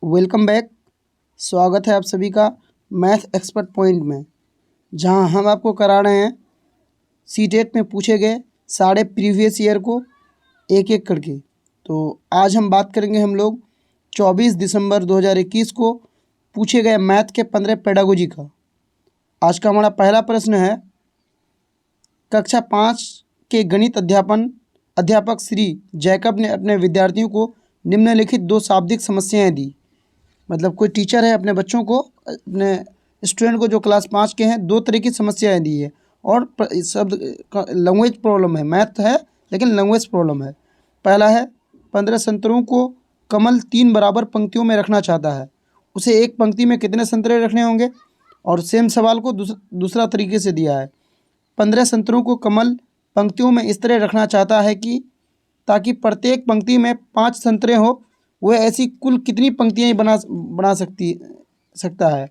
Welcome back. स्वागत है आप सभी का मैथ एक्सपर्ट पॉइंट में, जहां हम आपको करा रहे हैं सीटेट में पूछे गए सारे प्रीवियस ईयर को एक एक करके। तो आज हम बात करेंगे हम लोग 24 दिसंबर 2021 को पूछे गए मैथ के 15 पेडागोजी का। आज का हमारा पहला प्रश्न है, कक्षा 5 के गणित अध्यापक श्री जैकब ने अपने विद्यार्थियों को निम्नलिखित दो शाब्दिक समस्याएं दी। मतलब कोई टीचर है अपने बच्चों को, अपने स्टूडेंट को जो क्लास 5 के हैं, दो तरह की समस्याएं दी है और शब्द लैंग्वेज प्रॉब्लम है, मैथ है लेकिन लैंग्वेज प्रॉब्लम है। पहला है, 15 संतरों को कमल 3 बराबर पंक्तियों में रखना चाहता है, उसे एक पंक्ति में कितने संतरे रखने होंगे। और सेम सवाल को दूसरा तरीके से दिया है, 15 संतरों को कमल पंक्तियों में इस तरह रखना चाहता है कि ताकि प्रत्येक पंक्ति में 5 संतरे हो, वह ऐसी कुल कितनी पंक्तियाँ बना सकता है।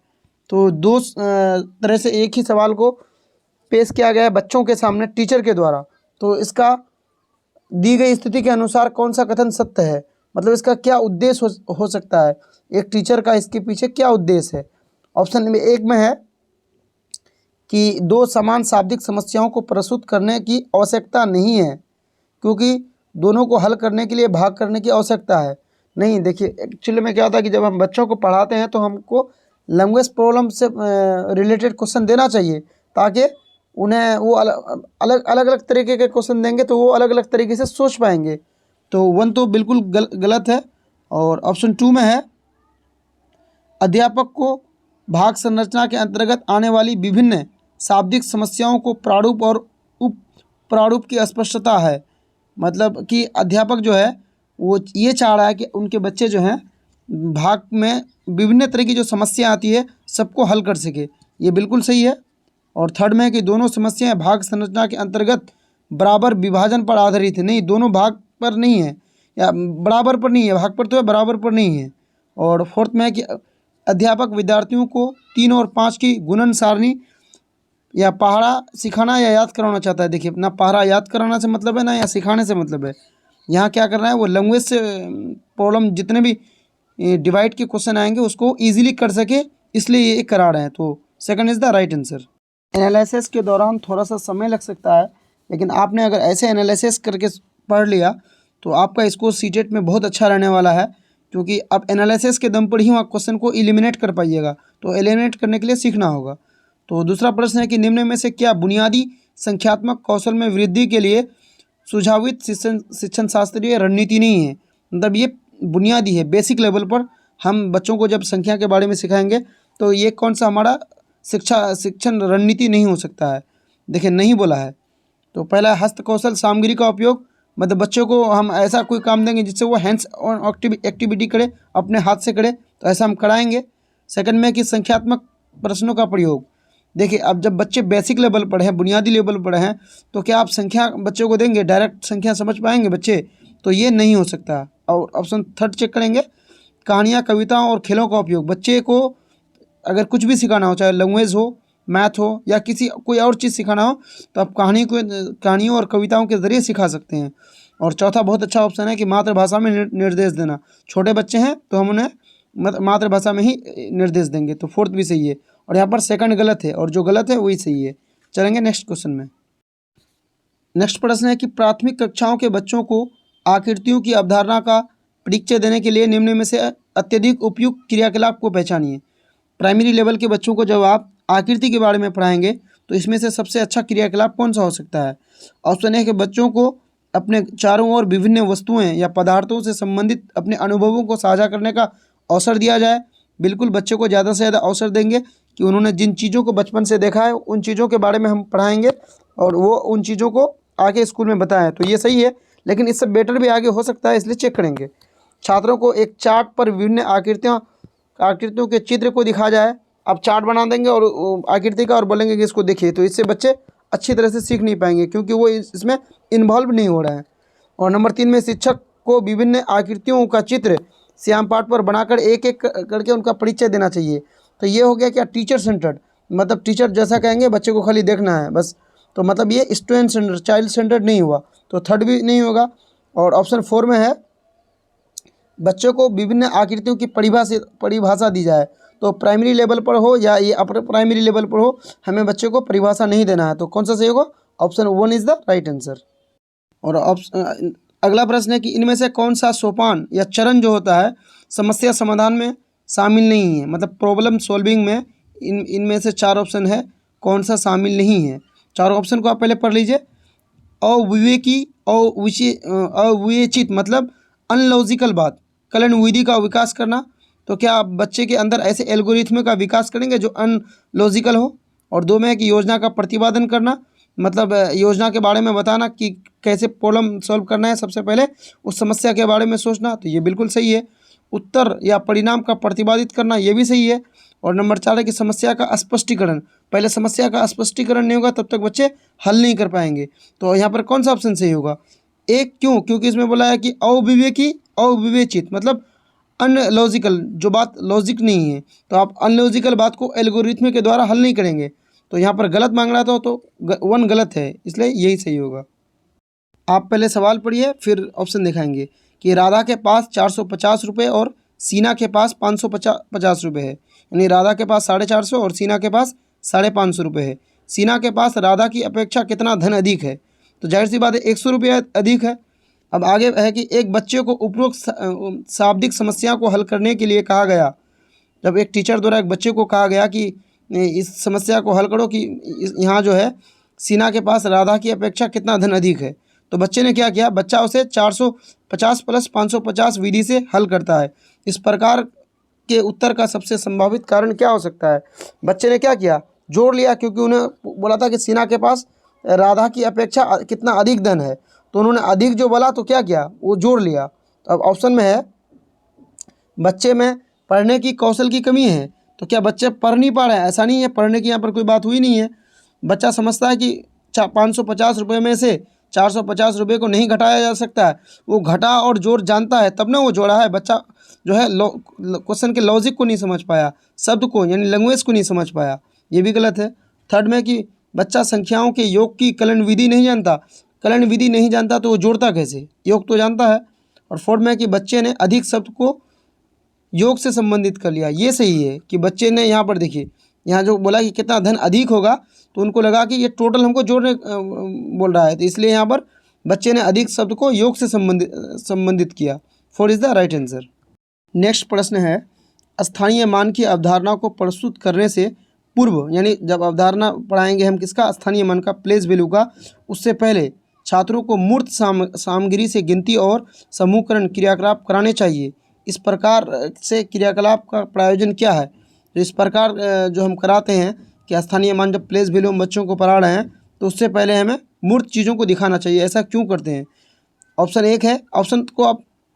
तो दो तरह से एक ही सवाल को पेश किया गया है बच्चों के सामने टीचर के द्वारा। तो इसका दी गई स्थिति के अनुसार कौन सा कथन सत्य है, मतलब इसका क्या उद्देश्य हो सकता है, एक टीचर का इसके पीछे क्या उद्देश्य है। ऑप्शन नंबर 1 में है कि दो समान शाब्दिक समस्याओं को प्रस्तुत करने की आवश्यकता नहीं है, क्योंकि दोनों को हल करने के लिए भाग करने की आवश्यकता है। नहीं, देखिए एक्चुअली में क्या होता है कि जब हम बच्चों को पढ़ाते हैं तो हमको लैंग्वेज प्रॉब्लम से रिलेटेड क्वेश्चन देना चाहिए, ताकि उन्हें वो अलग अलग तरीके के क्वेश्चन देंगे तो वो अलग अलग तरीके से सोच पाएंगे। तो 1 तो बिल्कुल गलत है। और ऑप्शन 2 में है, अध्यापक को भाग संरचना के अंतर्गत आने वाली विभिन्न शाब्दिक समस्याओं को प्रारूप और उप प्रारूप की अस्पष्टता है। मतलब कि अध्यापक जो है वो ये चाह रहा है कि उनके बच्चे जो हैं भाग में विभिन्न तरह की जो समस्या आती है सबको हल कर सके, ये बिल्कुल सही है। और थर्ड में है कि दोनों समस्याएं भाग संरचना के अंतर्गत बराबर विभाजन पर आधारित है। नहीं, दोनों भाग पर नहीं है या बराबर पर नहीं है, भाग पर तो है, बराबर पर नहीं है। और फोर्थ में है कि अध्यापक विद्यार्थियों को 3 और 5 की गुणन सारणी या पहाड़ा सिखाना या याद कराना चाहता है। देखिए, ना पहाड़ा याद कराना से मतलब है, ना या सिखाने से मतलब है। यहाँ क्या करना है, वो लैंग्वेज से प्रॉब्लम जितने भी डिवाइड के क्वेश्चन आएंगे उसको इजीली कर सके, इसलिए ये करा रहे हैं। तो second is the right answer. Analysis के दौरान थोड़ा सा समय लग सकता है, लेकिन आपने अगर ऐसे एनालिसिस करके पढ़ लिया तो आपका स्कोर सीटेट में बहुत अच्छा रहने वाला है, क्योंकि आप एनालिसिस के दम पर ही वहाँ क्वेश्चन को एलिमिनेट कर पाइएगा। तो एलिमिनेट करने के लिए सीखना होगा। तो दूसरा प्रश्न है कि निम्न में से क्या बुनियादी संख्यात्मक कौशल में वृद्धि के लिए सुझावित शिक्षण शास्त्रीय रणनीति नहीं है। मतलब ये बुनियादी है, बेसिक लेवल पर हम बच्चों को जब संख्या के बारे में सिखाएंगे तो ये कौन सा हमारा शिक्षण रणनीति नहीं हो सकता है। देखिए, नहीं बोला है। तो पहला हस्त कौशल सामग्री का उपयोग, मतलब बच्चों को हम ऐसा कोई काम देंगे जिससे वो हैंड्स ऑन एक्टिविटी करे, अपने हाथ से करे, तो ऐसा हम कराएंगे। सेकंड में कि संख्यात्मक प्रश्नों का प्रयोग। देखिए, अब जब बच्चे बेसिक लेवल पर हैं, बुनियादी लेवल पर हैं, तो क्या आप संख्या बच्चों को देंगे, डायरेक्ट संख्या समझ पाएंगे बच्चे? तो ये नहीं हो सकता। और ऑप्शन थर्ड चेक करेंगे, कहानियाँ, कविताओं और खेलों का उपयोग। बच्चे को अगर कुछ भी सिखाना हो, चाहे लैंग्वेज हो, मैथ हो या कोई और चीज़ सिखाना हो, तो आप कहानियों और कविताओं के ज़रिए सिखा सकते हैं। और चौथा बहुत अच्छा ऑप्शन है कि मातृभाषा में निर्देश देना। छोटे बच्चे हैं तो हम उन्हें मातृभाषा में ही निर्देश देंगे। तो फोर्थ भी सही है, और यहाँ पर सेकंड गलत है और जो गलत है वही सही है। चलेंगे नेक्स्ट क्वेश्चन में। नेक्स्ट प्रश्न है कि प्राथमिक कक्षाओं के बच्चों को आकृतियों की अवधारणा का परिचय देने के लिए निम्न में से अत्यधिक उपयुक्त क्रियाकलाप को पहचानिए। प्राइमरी लेवल के बच्चों को जब आप आकृति के बारे में पढ़ाएंगे तो इसमें से सबसे अच्छा क्रियाकलाप कौन सा हो सकता है। ऑप्शन है कि बच्चों को अपने चारों ओर विभिन्न वस्तुएं या पदार्थों से संबंधित अपने अनुभवों को साझा करने का अवसर दिया जाए। बिल्कुल, बच्चों को ज़्यादा से ज़्यादा अवसर देंगे कि उन्होंने जिन चीज़ों को बचपन से देखा है उन चीज़ों के बारे में हम पढ़ाएंगे और वो उन चीज़ों को आगे स्कूल में बताएं। तो ये सही है, लेकिन इससे बेटर भी आगे हो सकता है, इसलिए चेक करेंगे। छात्रों को एक चार्ट पर विभिन्न आकृतियों के चित्र को दिखाया जाए। आप चार्ट बना देंगे और आकृति का और बोलेंगे कि इसको देखिए, तो इससे बच्चे अच्छी तरह से सीख नहीं पाएंगे, क्योंकि वो इसमें इन्वॉल्व नहीं हो रहा है। और नंबर 3 में शिक्षक को विभिन्न आकृतियों का चित्र श्याम पाठ पर बनाकर एक एक करके उनका परिचय देना चाहिए। तो ये हो गया क्या, टीचर सेंटर्ड। मतलब टीचर जैसा कहेंगे बच्चे को खाली देखना है बस। तो मतलब ये स्टूडेंट सेंटर्ड, चाइल्ड सेंटर्ड नहीं हुआ, तो थर्ड भी नहीं होगा। और ऑप्शन 4 में है बच्चों को विभिन्न आकृतियों की परिभाषा दी जाए, तो प्राइमरी लेवल पर हो या ये अपर प्राइमरी लेवल पर हो, हमें बच्चों को परिभाषा नहीं देना है। तो कौन सा सही होगा? Option 1 is the right answer. और अगला प्रश्न है कि इनमें से कौन सा सोपान या चरण जो होता है समस्या समाधान में शामिल नहीं है, मतलब प्रॉब्लम सॉल्विंग में इनमें से 4 ऑप्शन है, कौन सा शामिल नहीं है? चारों ऑप्शन को आप पहले पढ़ लीजिए। अविवेकी, अविवेचित मतलब अनलॉजिकल बात, कलन विधि का विकास करना। तो क्या आप बच्चे के अंदर ऐसे एल्गोरिथम का विकास करेंगे जो अनलॉजिकल हो? और 2 में है कि योजना का प्रतिपादन करना, मतलब योजना के बारे में बताना कि कैसे प्रॉब्लम सॉल्व करना है, सबसे पहले उस समस्या के बारे में सोचना, तो ये बिल्कुल सही है। उत्तर या परिणाम का प्रतिपादित करना, ये भी सही है। और नंबर 4 है कि समस्या का स्पष्टीकरण, पहले समस्या का स्पष्टीकरण नहीं होगा तब तक बच्चे हल नहीं कर पाएंगे। तो यहाँ पर कौन सा ऑप्शन सही होगा? एक, क्यों? क्योंकि इसमें बोला है कि अविवेकी, अविवेचित मतलब अनलॉजिकल, जो बात लॉजिक नहीं है, तो आप अनलॉजिकल बात को एल्गोरिथम के द्वारा हल नहीं करेंगे। तो यहाँ पर गलत मांग रहा था, तो 1 गलत है, इसलिए यही सही होगा। आप पहले सवाल पढ़िए फिर ऑप्शन दिखाएंगे कि राधा के पास 450 रुपये और सीना के पास 550 रुपये है, यानी राधा के पास 450 और सीना के पास 550 रुपये है। सीना के पास राधा की अपेक्षा कितना धन अधिक है? तो जाहिर सी बात है 100 रुपये अधिक है। अब आगे है कि एक बच्चे को उपरोक्त शाब्दिक समस्या को हल करने के लिए कहा गया। जब एक टीचर द्वारा एक बच्चे को कहा गया कि इस समस्या को हल करो कि यहाँ जो है सीना के पास राधा की अपेक्षा कितना धन अधिक है, तो बच्चे ने क्या किया? बच्चा उसे 450 प्लस 550 विधि से हल करता है। इस प्रकार के उत्तर का सबसे संभावित कारण क्या हो सकता है? बच्चे ने क्या किया? जोड़ लिया, क्योंकि उन्हें बोला था कि सीना के पास राधा की अपेक्षा कितना अधिक धन है, तो उन्होंने अधिक जो बोला तो क्या किया? वो जोड़ लिया। तो अब ऑप्शन में है बच्चे में पढ़ने की कौशल की कमी है, तो क्या बच्चे पढ़ नहीं पा रहे हैं? ऐसा नहीं है, पढ़ने की यहाँ पर कोई बात हुई नहीं है। बच्चा समझता है कि 550 रुपये में से 450 रुपये को नहीं घटाया जा सकता है, वो घटा और जोड़ जानता है तब ना वो जोड़ा है। बच्चा जो है क्वेश्चन के लॉजिक को नहीं समझ पाया, शब्द को यानी लैंग्वेज को नहीं समझ पाया, ये भी गलत है। थर्ड में कि बच्चा संख्याओं के योग की कलन विधि नहीं जानता, कलन विधि नहीं जानता तो वो जोड़ता कैसे? योग तो जानता है। और फोर्थ में कि बच्चे ने अधिक शब्द को योग से संबंधित कर लिया, ये सही है कि बच्चे ने यहाँ पर देखिए, यहाँ जो बोला कि कितना धन अधिक होगा, तो उनको लगा कि ये टोटल हमको जोड़ने बोल रहा है, तो इसलिए यहाँ पर बच्चे ने अधिक शब्द को योग से संबंधित किया। 4 is the right answer. Next प्रश्न है, स्थानीय मान की अवधारणा को प्रस्तुत करने से पूर्व, यानी जब अवधारणा पढ़ाएंगे हम किसका? स्थानीय मान का, प्लेस वैल्यू का, उससे पहले छात्रों को मूर्त सामग्री से गिनती और समूहकरण क्रियाकलाप कराने चाहिए। इस प्रकार से क्रियाकलाप का प्रायोजन क्या है? तो इस प्रकार जो हम कराते हैं कि स्थानीय मान जब प्लेस वैल्यू हम बच्चों को पढ़ा रहे हैं तो उससे पहले हमें मूर्त चीज़ों को दिखाना चाहिए। ऐसा क्यों करते हैं? ऑप्शन 1 है, ऑप्शन को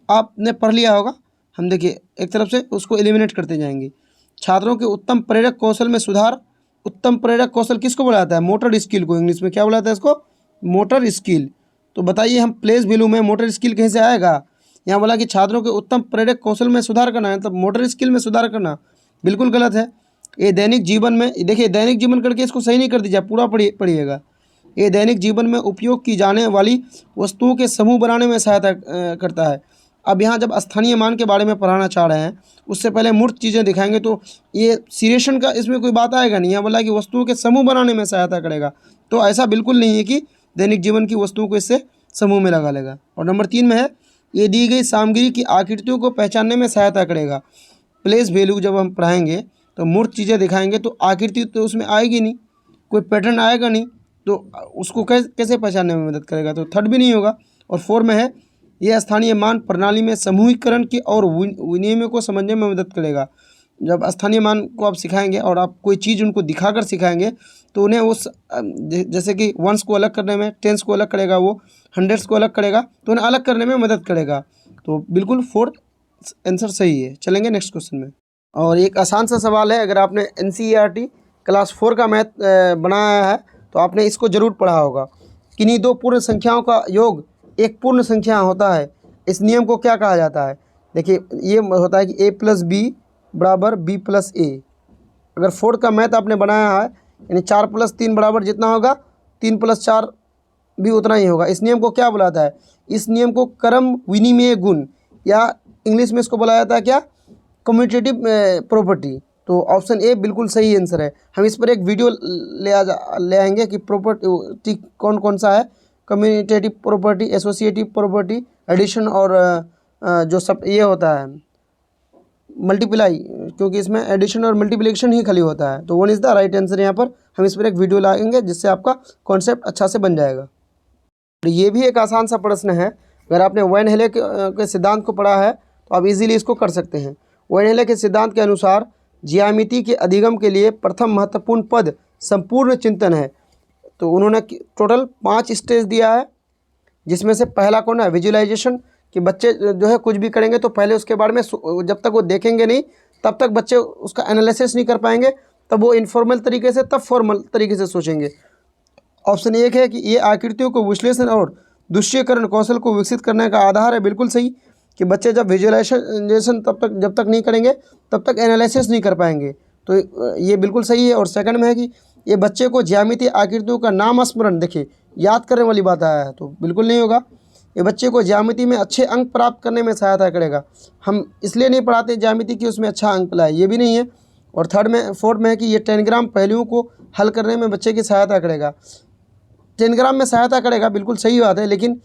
आपने पढ़ लिया होगा, हम देखिए एक तरफ से उसको एलिमिनेट करते जाएंगे। छात्रों के उत्तम प्रेरक कौशल में सुधार, उत्तम प्रेरक कौशल किसको बुलाता है? मोटर स्किल को, इंग्लिश में क्या बुलाता है इसको? Motor skill. तो बताइए हम प्लेस वैल्यू में मोटर स्किल कहीं से आएगा? यहाँ बोला कि छात्रों के उत्तम प्रेरक कौशल में सुधार करना है, मतलब मोटर स्किल में सुधार करना, बिल्कुल गलत है। ये दैनिक जीवन में, देखिए दैनिक जीवन करके इसको सही नहीं कर दीजिए, पूरा पढ़िएगा। ये दैनिक जीवन में उपयोग की जाने वाली वस्तुओं के समूह बनाने में सहायता करता है। अब यहाँ जब स्थानीय मान के बारे में पढ़ाना चाह रहे हैं, उससे पहले मूर्त चीज़ें दिखाएंगे, तो ये सीरेशन का इसमें कोई बात आएगा नहीं। यहाँ बोला कि वस्तुओं के समूह बनाने में सहायता करेगा, तो ऐसा बिल्कुल नहीं है कि दैनिक जीवन की वस्तुओं को इससे समूह में लगा लेगा। और नंबर 3 में है, ये दी गई सामग्री की आकृतियों को पहचानने में सहायता करेगा। प्लेस वैल्यू जब हम पढ़ाएंगे तो मूर्त चीज़ें दिखाएंगे तो आकृति तो उसमें आएगी नहीं, कोई पैटर्न आएगा नहीं, तो उसको कैसे पहचानने में मदद करेगा? तो थर्ड भी नहीं होगा। और 4 में है, ये स्थानीय मान प्रणाली में समूहीकरण की और विनिमय को समझने में मदद करेगा। जब स्थानीय मान को आप सिखाएंगे और आप कोई चीज़ उनको दिखाकर सिखाएंगे तो उन्हें उस जैसे कि वंस को अलग करने में, टेंस को अलग करेगा, वो हंड्रेड्स को अलग करेगा, तो उन्हें अलग करने में मदद करेगा। तो बिल्कुल 4th आंसर सही है। चलेंगे नेक्स्ट क्वेश्चन में। और एक आसान सा सवाल है, अगर आपने NCERT क्लास 4 का मैथ बनाया है तो आपने इसको ज़रूर पढ़ा होगा। किन्हीं दो पूर्ण संख्याओं का योग एक पूर्ण संख्या होता है, इस नियम को क्या कहा जाता है? देखिए ये होता है कि A + B बराबर B + A। अगर 4 का मैथ आपने बनाया है, यानी 4 + 3 बराबर जितना होगा 3 + 4 भी उतना ही होगा। इस नियम को क्या बुलाता है? इस नियम को क्रम विनिमय गुण या इंग्लिश में इसको बोला जाता है क्या, कम्यूटेटिव प्रॉपर्टी। तो ऑप्शन ए बिल्कुल सही आंसर है। हम इस पर एक वीडियो ले आएंगे कि प्रॉपर्टी कौन कौन सा है, commutative property, associative property, addition और जो सब ये होता है मल्टीप्लाई, क्योंकि इसमें एडिशन और मल्टीप्लिकेशन ही खाली होता है। तो one is the right answer. यहाँ पर हम इस पर एक वीडियो लाएंगे जिससे आपका कॉन्सेप्ट अच्छा से बन जाएगा। तो ये भी एक आसान सा प्रश्न है। अगर आपने वैन हेले के सिद्धांत को पढ़ा है तो आप इजीली इसको कर सकते हैं। वैन हेले के सिद्धांत के अनुसार ज्यामिति के अधिगम के लिए प्रथम महत्वपूर्ण पद संपूर्ण चिंतन है। तो उन्होंने टोटल 5 स्टेज दिया है, जिसमें से पहला कौन है, विजुअलाइजेशन, कि बच्चे जो है कुछ भी करेंगे तो पहले उसके बारे में जब तक वो देखेंगे नहीं तब तक बच्चे उसका एनालिसिस नहीं कर पाएंगे, तब वो इनफॉर्मल तरीके से तब फॉर्मल तरीके से सोचेंगे। ऑप्शन एक है कि ये आकृतियों को विश्लेषण और दृश्यकरण कौशल को विकसित करने का आधार है। बिल्कुल सही, कि बच्चे जब विजुअलाइजेशन जब तक नहीं करेंगे तब तक एनालिसिस नहीं कर पाएंगे। तो ये बिल्कुल सही है। और सेकंड में है कि ये बच्चे को ज्यामितीय आकृतियों का नाम स्मरण, देखिए याद करने वाली बात आया है, तो बिल्कुल नहीं होगा। ये बच्चे को ज्यामिति में अच्छे अंक प्राप्त करने में सहायता करेगा। हम इसलिए नहीं पढ़ाते ज्यामिति कि उसमें अच्छा अंक लाए, ये भी नहीं है। और फोर्थ में है कि ये टेनग्राम पहलुओं को हल करने में बच्चे की सहायता करेगा। टेनग्राम में सहायता करेगा, बिल्कुल सही बात है, लेकिन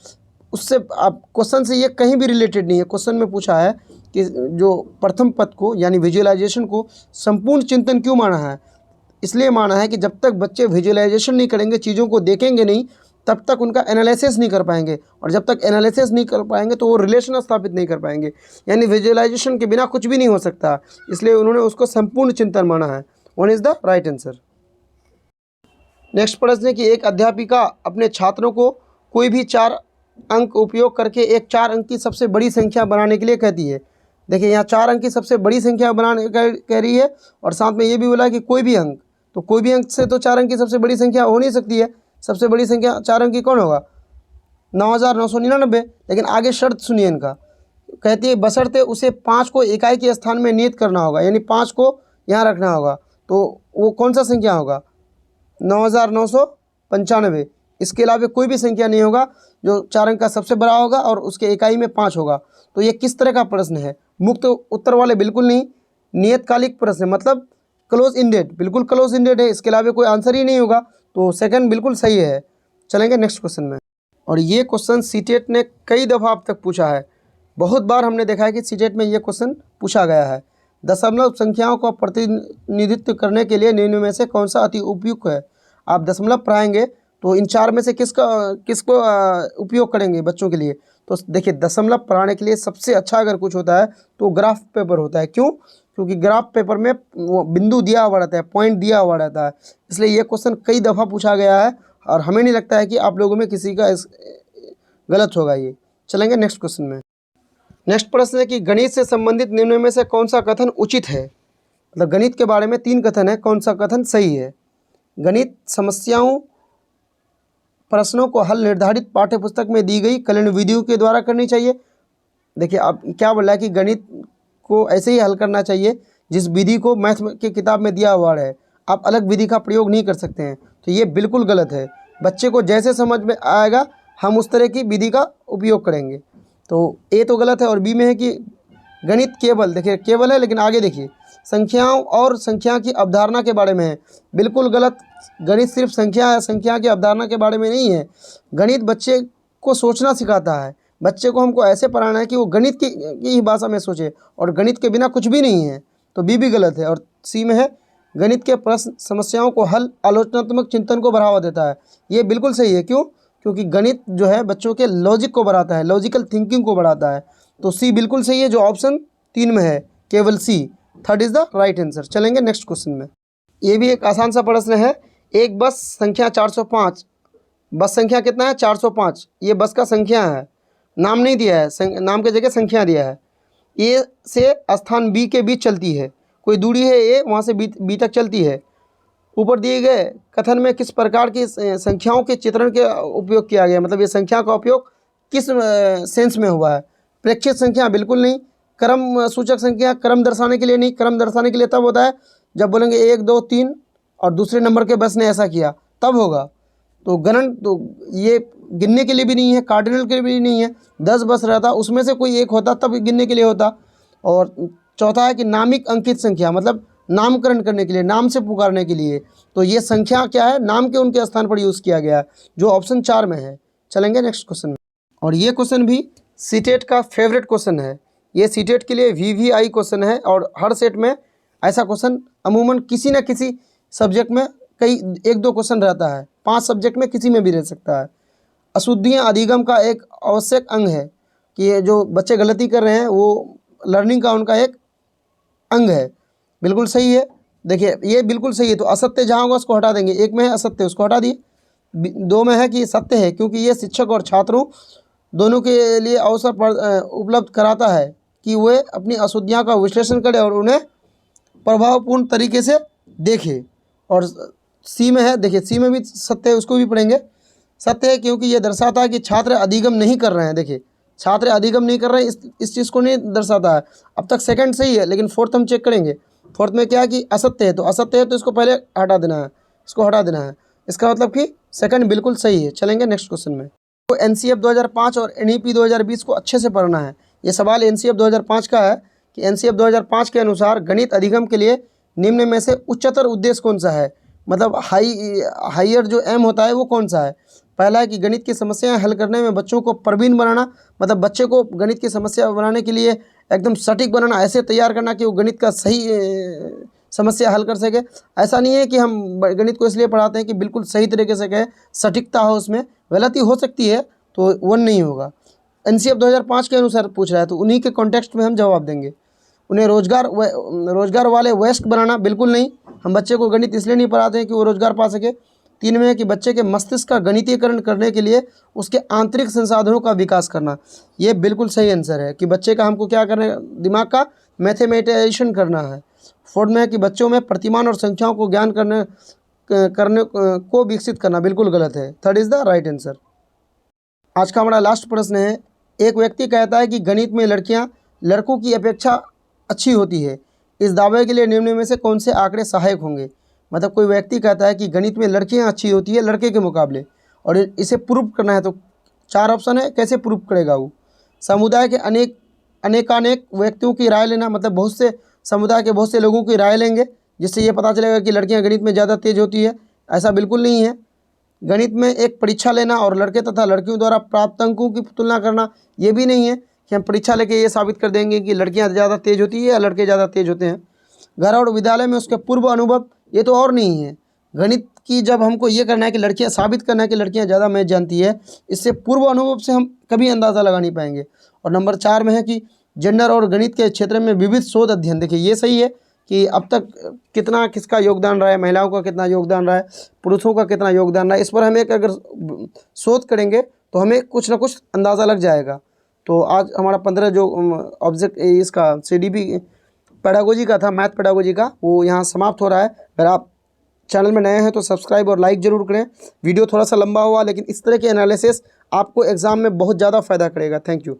उससे आप क्वेश्चन से ये कहीं भी रिलेटेड नहीं है। क्वेश्चन में पूछा है कि जो प्रथम पद को यानी विजुअलाइजेशन को संपूर्ण चिंतन क्यों माना है। इसलिए माना है कि जब तक बच्चे विजुअलाइजेशन नहीं करेंगे, चीज़ों को देखेंगे नहीं, तब तक उनका एनालिसिस नहीं कर पाएंगे, और जब तक एनालिसिस नहीं कर पाएंगे तो वो रिलेशन स्थापित नहीं कर पाएंगे। यानी विजुअलाइजेशन के बिना कुछ भी नहीं हो सकता, इसलिए उन्होंने उसको संपूर्ण चिंतन माना है। One is the right answer. Next प्रश्न है कि एक अध्यापिका अपने छात्रों को कोई भी 4 अंक उपयोग करके एक 4 अंक की सबसे बड़ी संख्या बनाने के लिए कहती है। देखिए यहाँ 4 अंक की सबसे बड़ी संख्या बनाने कह रही है, और साथ में ये भी बोला कि कोई भी अंक, तो कोई भी अंक से तो 4 अंक की सबसे बड़ी संख्या हो नहीं सकती है। सबसे बड़ी संख्या 4 अंक की कौन होगा, 9999। लेकिन आगे शर्त सुनिए इनका, कहती है बशर्ते उसे 5 को इकाई के स्थान में नियत करना होगा, यानी 5 को यहाँ रखना होगा। तो वो कौन सा संख्या होगा, 9995। इसके अलावा कोई भी संख्या नहीं होगा जो 4 अंक का सबसे बड़ा होगा और उसके इकाई में 5 होगा। तो ये किस तरह का प्रश्न है, मुक्त उत्तर वाले बिल्कुल नहीं, नियतकालिक प्रश्न है, मतलब क्लोज इंडेड, बिल्कुल क्लोज इंडेड है, इसके अलावा कोई आंसर ही नहीं होगा। तो सेकंड बिल्कुल सही है। चलेंगे नेक्स्ट क्वेश्चन में। और ये क्वेश्चन सीटेट ने कई दफ़ा अब तक पूछा है, बहुत बार हमने देखा है कि सीटेट में ये क्वेश्चन पूछा गया है। दशमलव संख्याओं का प्रतिनिधित्व करने के लिए निम्न में से कौन सा अति उपयुक्त है। आप दशमलव पढ़ाएंगे तो इन 4 में से किसको उपयोग करेंगे बच्चों के लिए। तो देखिए दशमलव पढ़ाने के लिए सबसे अच्छा अगर कुछ होता है तो ग्राफ पेपर होता है। क्यों, क्योंकि ग्राफ पेपर में वो बिंदु दिया हुआ रहता है, पॉइंट दिया हुआ रहता है, इसलिए ये क्वेश्चन कई दफ़ा पूछा गया है और हमें नहीं लगता है कि आप लोगों में किसी का गलत होगा ये। चलेंगे नेक्स्ट क्वेश्चन में। नेक्स्ट प्रश्न है कि गणित से संबंधित निम्न में से कौन सा कथन उचित है। मतलब गणित के बारे में 3 कथन है, कौन सा कथन सही है। गणित समस्याओं प्रश्नों को हल निर्धारित पाठ्यपुस्तक में दी गई कलन विधियों के द्वारा करनी चाहिए। देखिए आप क्या बोला है कि गणित को ऐसे ही हल करना चाहिए जिस विधि को मैथ की किताब में दिया हुआ है, आप अलग विधि का प्रयोग नहीं कर सकते हैं। तो ये बिल्कुल गलत है। बच्चे को जैसे समझ में आएगा हम उस तरह की विधि का उपयोग करेंगे। तो ए तो गलत है। और बी में है कि गणित केवल, देखिए केवल है लेकिन आगे देखिए संख्याओं और संख्या की अवधारणा के बारे में है, बिल्कुल गलत। गणित सिर्फ संख्या की अवधारणा के बारे में नहीं है। गणित बच्चे को सोचना सिखाता है। बच्चे को हमको ऐसे पढ़ाना है कि वो गणित की ही भाषा में सोचे, और गणित के बिना कुछ भी नहीं है। तो बी भी गलत है। और सी में है गणित के प्रश्न समस्याओं को हल आलोचनात्मक चिंतन को बढ़ावा देता है। ये बिल्कुल सही है। क्यों, क्योंकि गणित जो है बच्चों के लॉजिक को बढ़ाता है, लॉजिकल थिंकिंग को बढ़ाता है। तो सी बिल्कुल सही है, जो ऑप्शन 3 में है, केवल C, third is the right answer. चलेंगे नेक्स्ट क्वेश्चन में। ये भी एक आसान सा प्रश्न है। एक बस संख्या 405, बस संख्या कितना है 405, ये बस का संख्या है, नाम नहीं दिया है, नाम की जगह संख्या दिया है। ए से स्थान बी के बीच चलती है, कोई दूरी है ए, वहाँ से बी तक चलती है। ऊपर दिए गए कथन में किस प्रकार की संख्याओं के चित्रण के उपयोग किया गया, मतलब ये संख्या का उपयोग किस सेंस में हुआ है। प्रेक्षित संख्या बिल्कुल नहीं। क्रम सूचक संख्या क्रम दर्शाने के लिए नहीं, क्रम दर्शाने के लिए तब होता है जब बोलेंगे 1 2 3 और दूसरे नंबर के बस ने ऐसा किया, तब होगा। तो गणन तो ये गिनने के लिए भी नहीं है, कार्डिनल के लिए भी नहीं है। 10 बस रहता, उसमें से कोई एक होता तब गिनने के लिए होता। और चौथा है कि नामिक अंकित संख्या, मतलब नामकरण करने के लिए, नाम से पुकारने के लिए। तो ये संख्या क्या है, नाम के उनके स्थान पर यूज़ किया गया है, जो ऑप्शन 4 में है। चलेंगे नेक्स्ट क्वेश्चन में। और ये क्वेश्चन भी सीटेट का फेवरेट क्वेश्चन है। ये सीटेट के लिए VVI क्वेश्चन है और हर सेट में ऐसा क्वेश्चन अमूमन किसी न किसी सब्जेक्ट में कई 1-2 क्वेश्चन रहता है। 5 सब्जेक्ट में किसी में भी रह सकता है। अशुद्धियाँ अधिगम का एक आवश्यक अंग है कि ये जो बच्चे गलती कर रहे हैं वो लर्निंग का उनका एक अंग है। बिल्कुल सही है। देखिए ये बिल्कुल सही है। तो असत्य जहाँ होगा उसको हटा देंगे। एक में है असत्य, उसको हटा दिए। 2 में है कि सत्य है, क्योंकि ये शिक्षक और छात्रों दोनों के लिए अवसर उपलब्ध कराता है कि वे अपनी अशुद्धियाँ का विश्लेषण करें और उन्हें प्रभावपूर्ण तरीके से देखें। और सी में है, देखिए सी में भी सत्य है, उसको भी पढ़ेंगे। सत्य है क्योंकि ये दर्शाता है कि छात्र अधिगम नहीं कर रहे हैं। देखिए छात्र अधिगम नहीं कर रहे हैं, इस चीज़ को नहीं दर्शाता है। अब तक सेकंड सही है, लेकिन फोर्थ हम चेक करेंगे। फोर्थ में क्या है कि असत्य है, तो असत्य है तो इसको पहले हटा देना है, इसको हटा देना है। इसका मतलब कि सेकंड बिल्कुल सही है। चलेंगे नेक्स्ट क्वेश्चन में। तो NCF 2005 और NEP 2020 को अच्छे से पढ़ना है। ये सवाल NCF 2005 का है कि NCF 2005 के अनुसार गणित अधिगम के लिए निम्न में से उच्चतर उद्देश्य कौन सा है, मतलब हाइयर जो एम होता है वो कौन सा है। पहला है कि गणित की समस्याएं हल करने में बच्चों को प्रवीण बनाना, मतलब बच्चे को गणित की समस्या बनाने के लिए एकदम सटीक बनाना, ऐसे तैयार करना कि वो गणित का सही समस्या हल कर सके। ऐसा नहीं है कि हम गणित को इसलिए पढ़ाते हैं कि बिल्कुल सही तरीके से कहे, सटीकता हो, उसमें गलती हो सकती है तो 1 नहीं होगा। NCF 2005 के अनुसार पूछ रहा है तो उन्हीं के कॉन्टेक्स्ट में हम जवाब देंगे। उन्हें रोजगार वाले वयस्क बनाना, बिल्कुल नहीं। हम बच्चे को गणित इसलिए नहीं पढ़ाते हैं कि वो रोजगार पा सके। 3 में है कि बच्चे के मस्तिष्क का गणितीयकरण करने के लिए उसके आंतरिक संसाधनों का विकास करना। ये बिल्कुल सही आंसर है कि बच्चे का हमको क्या करना है, दिमाग का मैथमेटाइजेशन करना है। 4 में है कि बच्चों में प्रतिमान और संख्याओं को ज्ञान करने को विकसित करना, बिल्कुल गलत है। 3rd is the right answer. आज का हमारा लास्ट प्रश्न है। एक व्यक्ति कहता है कि गणित में लड़कियां लड़कों की अपेक्षा अच्छी होती है। इस दावे के लिए निम्न में से कौन से आंकड़े सहायक होंगे। मतलब कोई व्यक्ति कहता है कि गणित में लड़कियां अच्छी होती है लड़के के मुकाबले, और इसे प्रूव करना है। तो 4 ऑप्शन है, कैसे प्रूव करेगा वो। समुदाय के अनेकानेक व्यक्तियों की राय लेना, मतलब बहुत से समुदाय के बहुत से लोगों की राय लेंगे जिससे ये पता चलेगा कि लड़कियां गणित में ज़्यादा तेज होती है। ऐसा बिल्कुल नहीं है। गणित में एक परीक्षा लेना और लड़के तथा लड़कियों द्वारा प्राप्त अंकों की तुलना करना, ये भी नहीं है कि हम परीक्षा लेके ये साबित कर देंगे कि लड़कियां ज़्यादा तेज होती है या लड़के ज़्यादा तेज होते हैं। घर और विद्यालय में उसके पूर्व अनुभव, ये तो और नहीं है। गणित की जब हमको ये करना है कि लड़कियां साबित करना है कि लड़कियां ज़्यादा मैथ जानती है, इससे पूर्व अनुभव से हम कभी अंदाज़ा लगा नहीं पाएंगे। और नंबर 4 में है कि जेंडर और गणित के क्षेत्र में विविध शोध अध्ययन। देखिए ये सही है कि अब तक कितना किसका योगदान रहा है, महिलाओं का कितना योगदान रहा है, पुरुषों का कितना योगदान रहा है, इस पर हम एक अगर शोध करेंगे तो हमें कुछ ना कुछ अंदाज़ा लग जाएगा। तो आज हमारा 15 जो ऑब्जेक्ट इसका CDP पेडागोजी का था, मैथ पेडागोजी का, वो यहाँ समाप्त हो रहा है। अगर आप चैनल में नए हैं तो सब्सक्राइब और लाइक ज़रूर करें। वीडियो थोड़ा सा लंबा हुआ, लेकिन इस तरह के एनालिसिस आपको एग्ज़ाम में बहुत ज़्यादा फ़ायदा करेगा। Thank you.